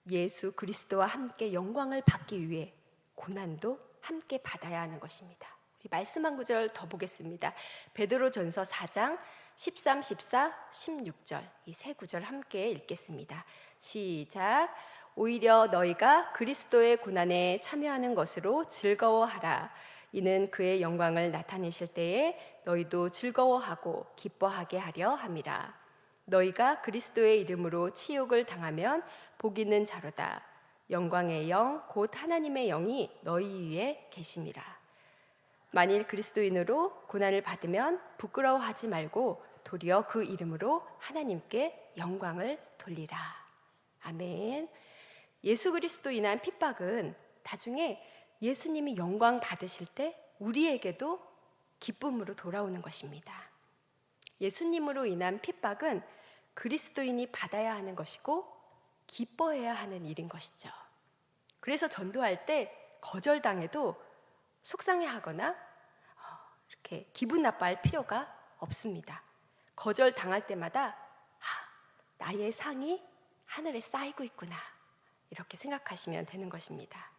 예수 그리스도와 함께 영광을 받기 위해 고난도 함께 받아야 하는 것입니다. 우리 말씀 한 구절 더 보겠습니다. 베드로전서 4장 13, 14, 16절 이 세 구절 함께 읽겠습니다. 시작. 오히려 너희가 그리스도의 고난에 참여하는 것으로 즐거워하라. 이는 그의 영광을 나타내실 때에 너희도 즐거워하고 기뻐하게 하려 함이라. 너희가 그리스도의 이름으로 치욕을 당하면 복 있는 자로다. 영광의 영 곧 하나님의 영이 너희 위에 계심이라. 만일 그리스도인으로 고난을 받으면 부끄러워하지 말고 도리어 그 이름으로 하나님께 영광을 돌리라. 아멘. 예수 그리스도 인한 핍박은 나중에 예수님이 영광 받으실 때 우리에게도 기쁨으로 돌아오는 것입니다. 예수님으로 인한 핍박은 그리스도인이 받아야 하는 것이고 기뻐해야 하는 일인 것이죠. 그래서 전도할 때 거절당해도 속상해하거나 이렇게 기분 나빠할 필요가 없습니다. 거절당할 때마다 나의 상이 하늘에 쌓이고 있구나, 이렇게 생각하시면 되는 것입니다.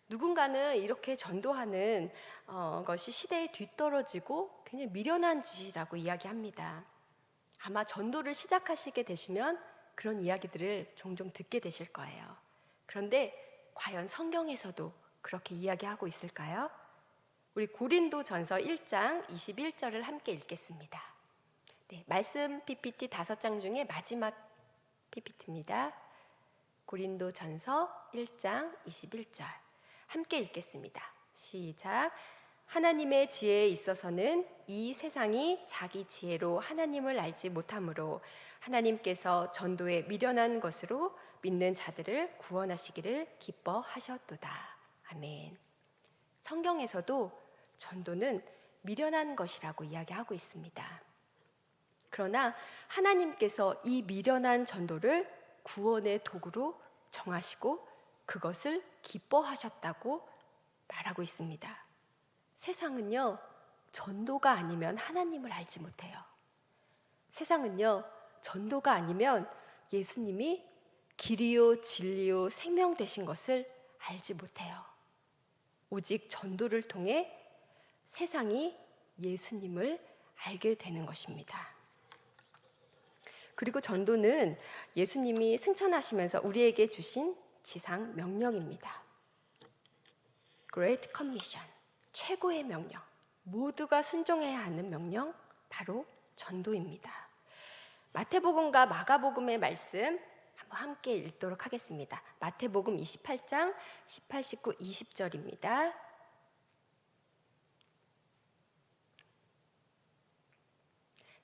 누군가는 이렇게 전도하는 것이 시대에 뒤떨어지고 굉장히 미련한 짓이라고 이야기합니다. 아마 전도를 시작하시게 되시면 그런 이야기들을 종종 듣게 되실 거예요. 그런데 과연 성경에서도 그렇게 이야기하고 있을까요? 우리 고린도전서 1장 21절을 함께 읽겠습니다. 네, 말씀 PPT 5장 중에 마지막 PPT입니다. 고린도전서 1장 21절 함께 읽겠습니다. 시작. 하나님의 지혜에 있어서는 이 세상이 자기 지혜로 하나님을 알지 못하므로 하나님께서 전도에 미련한 것으로 믿는 자들을 구원하시기를 기뻐하셨도다. 아멘. 성경에서도 전도는 미련한 것이라고 이야기하고 있습니다. 그러나 하나님께서 이 미련한 전도를 구원의 도구로 정하시고 그것을 기뻐하셨다고 말하고 있습니다. 세상은요, 전도가 아니면 하나님을 알지 못해요. 세상은요, 전도가 아니면 예수님이 길이요 진리요 생명 되신 것을 알지 못해요. 오직 전도를 통해 세상이 예수님을 알게 되는 것입니다. 그리고 전도는 예수님이 승천하시면서 우리에게 주신 지상 명령입니다. Great Commission, 최고의 명령, 모두가 순종해야 하는 명령, 바로 전도입니다. 마태복음과 마가복음의 말씀 한번 함께 읽도록 하겠습니다. 마태복음 28장 18, 19, 20절입니다.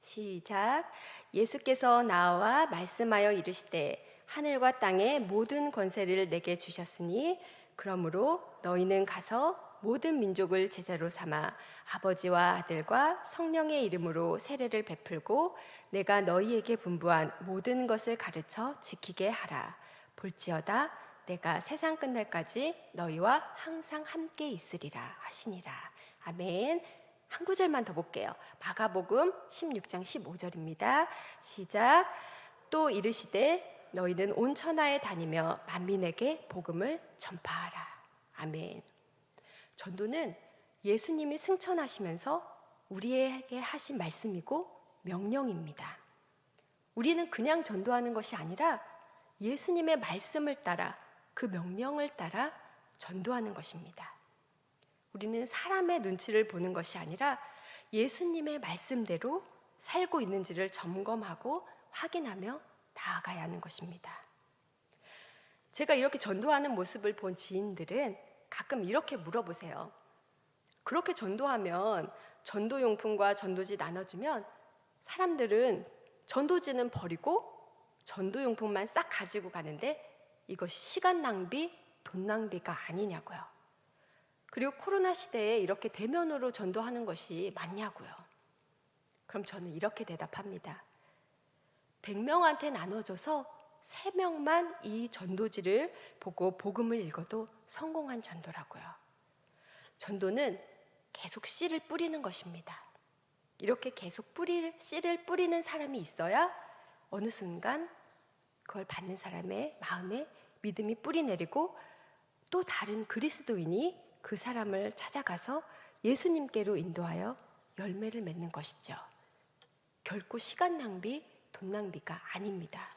시작. 예수께서 나와 말씀하여 이르시되 하늘과 땅의 모든 권세를 내게 주셨으니 그러므로 너희는 가서 모든 민족을 제자로 삼아 아버지와 아들과 성령의 이름으로 세례를 베풀고 내가 너희에게 분부한 모든 것을 가르쳐 지키게 하라. 볼지어다 내가 세상 끝날까지 너희와 항상 함께 있으리라 하시니라. 아멘. 한 구절만 더 볼게요. 마가복음 16장 15절입니다. 시작. 또 이르시되 너희는 온 천하에 다니며 만민에게 복음을 전파하라. 아멘. 전도는 예수님이 승천하시면서 우리에게 하신 말씀이고 명령입니다. 우리는 그냥 전도하는 것이 아니라 예수님의 말씀을 따라 그 명령을 따라 전도하는 것입니다. 우리는 사람의 눈치를 보는 것이 아니라 예수님의 말씀대로 살고 있는지를 점검하고 확인하며 나아가야 하는 것입니다. 제가 이렇게 전도하는 모습을 본 지인들은 가끔 이렇게 물어보세요. 그렇게 전도하면 전도용품과 전도지 나눠주면 사람들은 전도지는 버리고 전도용품만 싹 가지고 가는데 이것이 시간 낭비, 돈 낭비가 아니냐고요. 그리고 코로나 시대에 이렇게 대면으로 전도하는 것이 맞냐고요. 그럼 저는 이렇게 대답합니다. 100명한테 나눠줘서 3명만 이 전도지를 보고 복음을 읽어도 성공한 전도라고요. 전도는 계속 씨를 뿌리는 것입니다. 이렇게 계속 씨를 뿌리는 사람이 있어야 어느 순간 그걸 받는 사람의 마음에 믿음이 뿌리 내리고 또 다른 그리스도인이 그 사람을 찾아가서 예수님께로 인도하여 열매를 맺는 것이죠. 결코 시간 낭비, 돈 낭비가 아닙니다.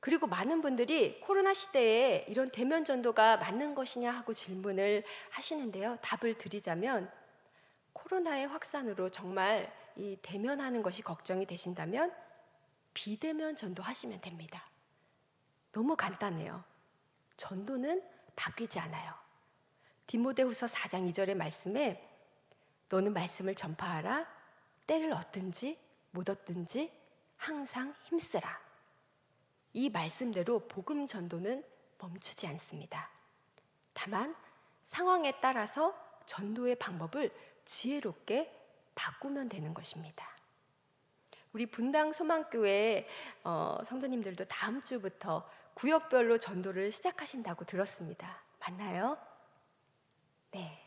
그리고 많은 분들이 코로나 시대에 이런 대면 전도가 맞는 것이냐 하고 질문을 하시는데요. 답을 드리자면 코로나의 확산으로 정말 이 대면하는 것이 걱정이 되신다면 비대면 전도하시면 됩니다. 너무 간단해요. 전도는 바뀌지 않아요. 디모데후서 4장 2절의 말씀에 너는 말씀을 전파하라. 때를 얻든지 못 얻든지 항상 힘쓰라. 이 말씀대로 복음 전도는 멈추지 않습니다. 다만 상황에 따라서 전도의 방법을 지혜롭게 바꾸면 되는 것입니다. 우리 분당 소망교회 성도님들도 다음 주부터 구역별로 전도를 시작하신다고 들었습니다. 맞나요? 네.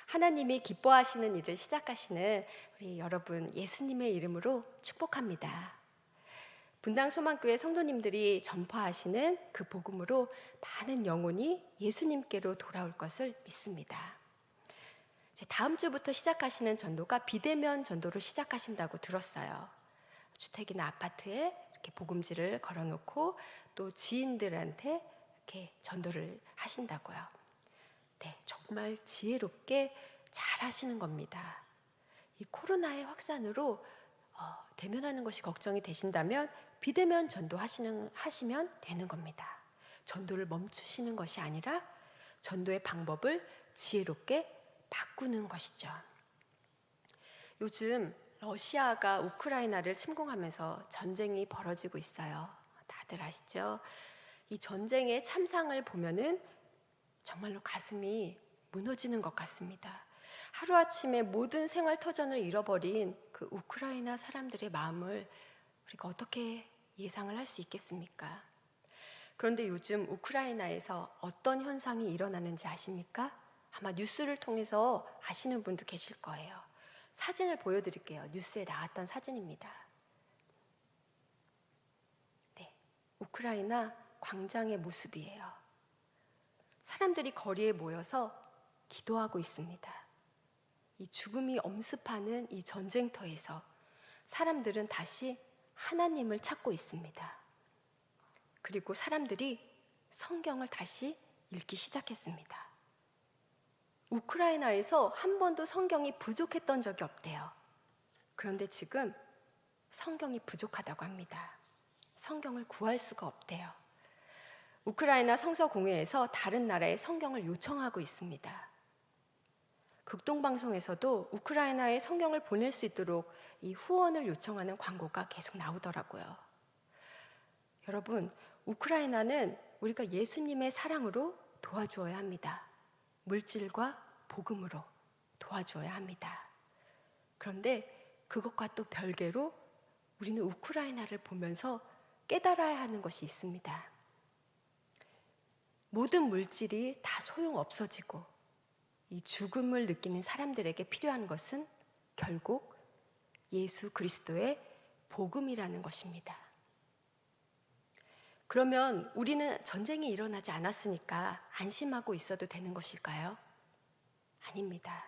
하나님이 기뻐하시는 일을 시작하시는 우리 여러분 예수님의 이름으로 축복합니다. 분당 소망교회 성도님들이 전파하시는 그 복음으로 많은 영혼이 예수님께로 돌아올 것을 믿습니다. 이제 다음 주부터 시작하시는 전도가 비대면 전도로 시작하신다고 들었어요. 주택이나 아파트에 이렇게 복음지를 걸어놓고 또 지인들한테 이렇게 전도를 하신다고요. 네, 정말 지혜롭게 잘 하시는 겁니다. 이 코로나의 확산으로 대면하는 것이 걱정이 되신다면 비대면 전도 하시면 되는 겁니다. 전도를 멈추시는 것이 아니라 전도의 방법을 지혜롭게 바꾸는 것이죠. 요즘 러시아가 우크라이나를 침공하면서 전쟁이 벌어지고 있어요. 다들 아시죠? 이 전쟁의 참상을 보면은 정말로 가슴이 무너지는 것 같습니다. 하루아침에 모든 생활 터전을 잃어버린 그 우크라이나 사람들의 마음을 우리가 어떻게 예상을 할 수 있겠습니까? 그런데 요즘 우크라이나에서 어떤 현상이 일어나는지 아십니까? 아마 뉴스를 통해서 아시는 분도 계실 거예요. 사진을 보여드릴게요. 뉴스에 나왔던 사진입니다. 네, 우크라이나 광장의 모습이에요. 사람들이 거리에 모여서 기도하고 있습니다. 이 죽음이 엄습하는 이 전쟁터에서 사람들은 다시 하나님을 찾고 있습니다. 그리고 사람들이 성경을 다시 읽기 시작했습니다. 우크라이나에서 한 번도 성경이 부족했던 적이 없대요. 그런데 지금 성경이 부족하다고 합니다. 성경을 구할 수가 없대요. 우크라이나 성서공회에서 다른 나라의 성경을 요청하고 있습니다. 극동방송에서도 우크라이나에 성경을 보낼 수 있도록 이 후원을 요청하는 광고가 계속 나오더라고요. 여러분, 우크라이나는 우리가 예수님의 사랑으로 도와주어야 합니다. 물질과 복음으로 도와주어야 합니다. 그런데 그것과 또 별개로 우리는 우크라이나를 보면서 깨달아야 하는 것이 있습니다. 모든 물질이 다 소용없어지고 이 죽음을 느끼는 사람들에게 필요한 것은 결국 예수 그리스도의 복음이라는 것입니다. 그러면 우리는 전쟁이 일어나지 않았으니까 안심하고 있어도 되는 것일까요? 아닙니다.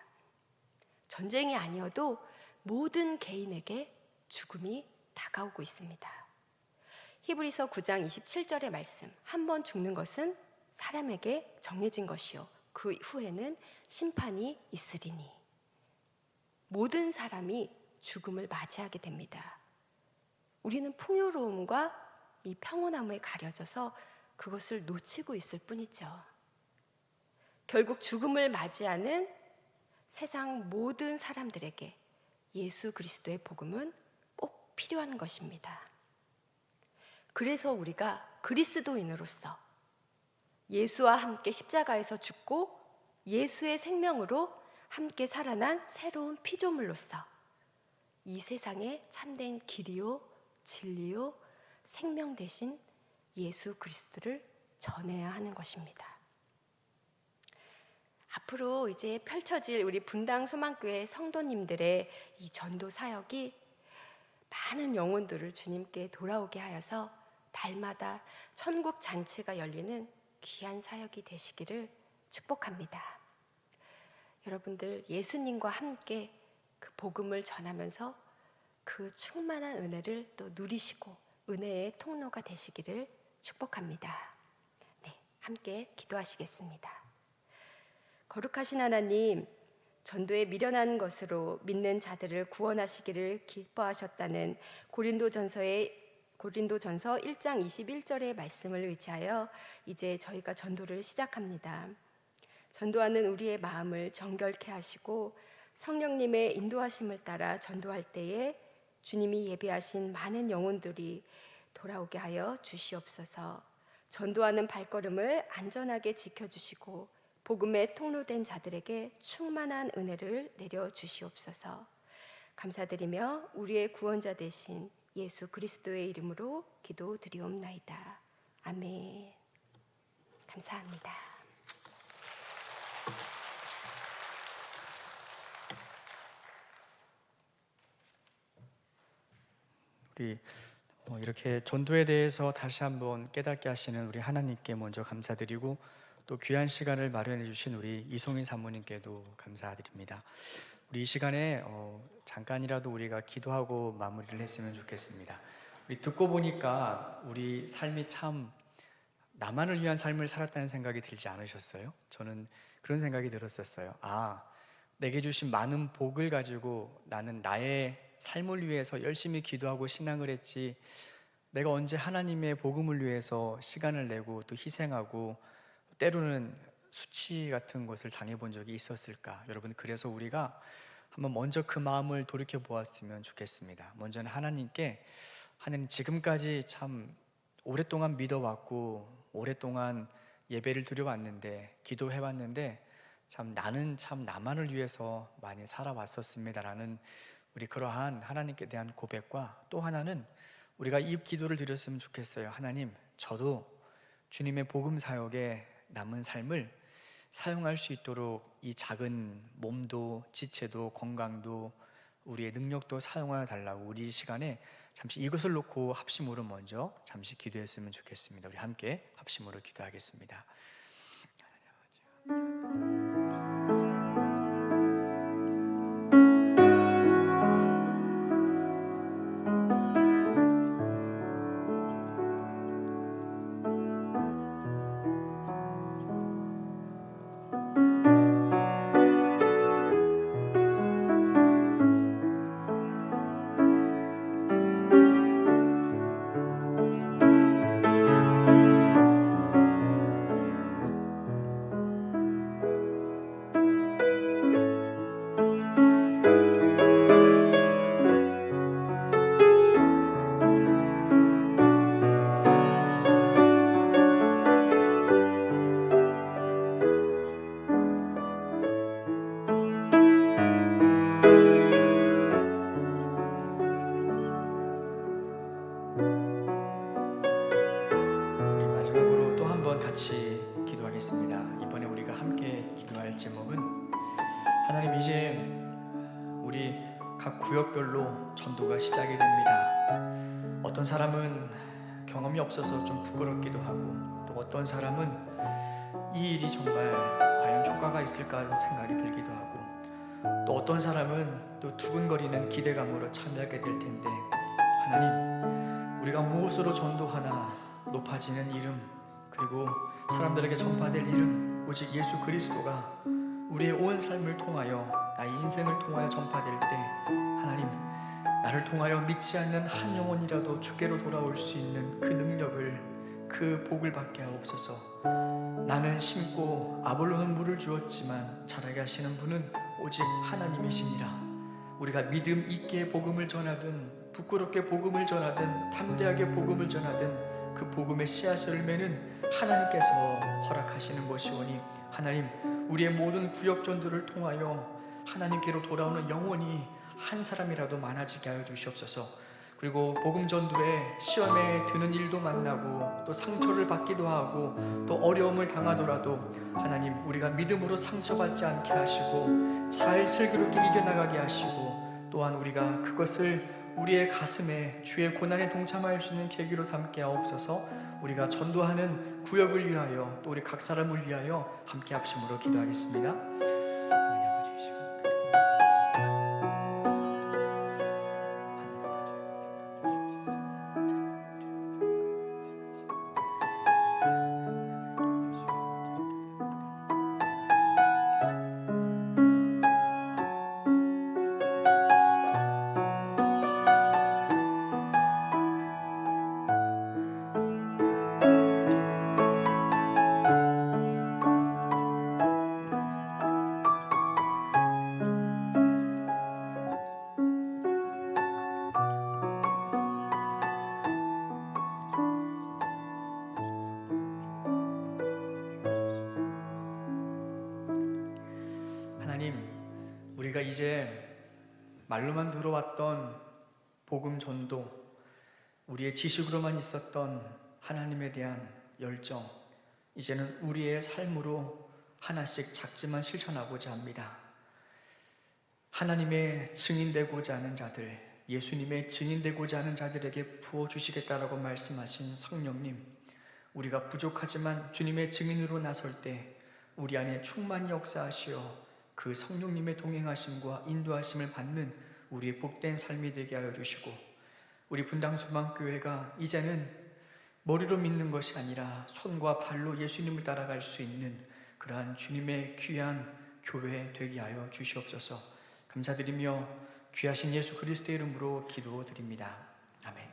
전쟁이 아니어도 모든 개인에게 죽음이 다가오고 있습니다. 히브리서 9장 27절의 말씀, 한 번 죽는 것은 사람에게 정해진 것이요 그 후에는 심판이 있으리니. 모든 사람이 죽음을 맞이하게 됩니다. 우리는 풍요로움과 이 평온함에 가려져서 그것을 놓치고 있을 뿐이죠. 결국 죽음을 맞이하는 세상 모든 사람들에게 예수 그리스도의 복음은 꼭 필요한 것입니다. 그래서 우리가 그리스도인으로서 예수와 함께 십자가에서 죽고 예수의 생명으로 함께 살아난 새로운 피조물로서 이 세상에 참된 길이요 진리요 생명 되신 예수 그리스도를 전해야 하는 것입니다. 앞으로 이제 펼쳐질 우리 분당 소망교회 성도님들의 이 전도 사역이 많은 영혼들을 주님께 돌아오게 하여서 달마다 천국 잔치가 열리는 귀한 사역이 되시기를 축복합니다. 여러분들 예수님과 함께 그 복음을 전하면서 그 충만한 은혜를 또 누리시고 은혜의 통로가 되시기를 축복합니다. 네, 함께 기도하시겠습니다. 거룩하신 하나님, 전도에 미련한 것으로 믿는 자들을 구원하시기를 기뻐하셨다는 고린도전서 1장 21절의 말씀을 의지하여 이제 저희가 전도를 시작합니다. 전도하는 우리의 마음을 정결케 하시고 성령님의 인도하심을 따라 전도할 때에 주님이 예비하신 많은 영혼들이 돌아오게 하여 주시옵소서. 전도하는 발걸음을 안전하게 지켜주시고 복음에 통로된 자들에게 충만한 은혜를 내려 주시옵소서. 감사드리며 우리의 구원자 되신 예수 그리스도의 이름으로 기도드리옵나이다. 아멘. 감사합니다. 우리 이렇게 전도에 대해서 다시 한번 깨닫게 하시는 우리 하나님께 먼저 감사드리고, 또 귀한 시간을 마련해 주신 우리 이송인 사모님께도 감사드립니다. 우리 이 시간에 잠깐이라도 우리가 기도하고 마무리를 했으면 좋겠습니다. 우리 듣고 보니까 우리 삶이 참 나만을 위한 삶을 살았다는 생각이 들지 않으셨어요? 저는 그런 생각이 들었었어요. 내게 주신 많은 복을 가지고 나는 나의 삶을 위해서 열심히 기도하고 신앙을 했지, 내가 언제 하나님의 복음을 위해서 시간을 내고 또 희생하고 때로는 수치 같은 것을 당해본 적이 있었을까? 여러분, 그래서 우리가 한번 먼저 그 마음을 돌이켜 보았으면 좋겠습니다. 먼저는 하나님께, 하나님, 지금까지 참 오랫동안 믿어왔고 오랫동안 예배를 드려왔는데, 기도해왔는데 나는 나만을 위해서 많이 살아왔었습니다라는 우리 그러한 하나님께 대한 고백과, 또 하나는 우리가 이 기도를 드렸으면 좋겠어요. 하나님, 저도 주님의 복음 사역에 남은 삶을 사용할 수 있도록 이 작은 몸도 지체도 건강도 우리의 능력도 사용하여 달라고, 우리 이 시간에 잠시 이것을 놓고 합심으로 먼저 잠시 기도했으면 좋겠습니다. 우리 함께 합심으로 기도하겠습니다. 마지막으로 또 한 번 같이 기도하겠습니다. 이번에 우리가 함께 기도할 제목은, 하나님, 이제 우리 각 구역별로 전도가 시작이 됩니다. 어떤 사람은 경험이 없어서 좀 부끄럽기도 하고, 또 어떤 사람은 이 일이 정말 과연 효과가 있을까 하는 생각이 들기도 하고, 또 어떤 사람은 또 두근거리는 기대감으로 참여하게 될 텐데, 하나님, 우리가 무엇으로 전도하나 높아지는 이름, 그리고 사람들에게 전파될 이름, 오직 예수 그리스도가 우리의 온 삶을 통하여, 나의 인생을 통하여 전파될 때, 하나님, 나를 통하여 믿지 않는 한 영혼이라도 주께로 돌아올 수 있는 그 능력을, 그 복을 받게 하옵소서. 나는 심고 아볼로는 물을 주었지만 자라게 하시는 분은 오직 하나님이시니라. 우리가 믿음 있게 복음을 전하든 부끄럽게 복음을 전하든 담대하게 복음을 전하든 그 복음의 씨앗을 매는 하나님께서 허락하시는 것이오니, 하나님, 우리의 모든 구역 전도를 통하여 하나님께로 돌아오는 영혼이 한 사람이라도 많아지게 하여 주시옵소서. 그리고 복음 전도에 시험에 드는 일도 만나고 또 상처를 받기도 하고 또 어려움을 당하더라도, 하나님, 우리가 믿음으로 상처받지 않게 하시고 잘 슬기롭게 이겨나가게 하시고, 또한 우리가 그것을 우리의 가슴에 주의 고난에 동참할 수 있는 계기로 삼게 하옵소서. 우리가 전도하는 구역을 위하여, 또 우리 각 사람을 위하여 함께 합심으로 기도하겠습니다. 하나님, 우리가 이제 말로만 들어왔던 복음 전도, 우리의 지식으로만 있었던 하나님에 대한 열정, 이제는 우리의 삶으로 하나씩 작지만 실천하고자 합니다. 하나님의 증인되고자 하는 자들, 예수님의 증인되고자 하는 자들에게 부어주시겠다라고 말씀하신 성령님, 우리가 부족하지만 주님의 증인으로 나설 때 우리 안에 충만히 역사하시어 그 성령님의 동행하심과 인도하심을 받는 우리의 복된 삶이 되게 하여 주시고, 우리 분당소망교회가 이제는 머리로 믿는 것이 아니라 손과 발로 예수님을 따라갈 수 있는 그러한 주님의 귀한 교회 되게 하여 주시옵소서. 감사드리며 귀하신 예수 그리스도의 이름으로 기도드립니다. 아멘.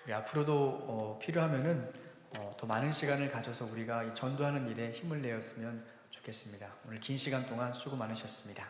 우리 앞으로도 필요하면은 더 많은 시간을 가져서 우리가 이 전도하는 일에 힘을 내었으면 좋겠습니다. 오늘 긴 시간 동안 수고 많으셨습니다.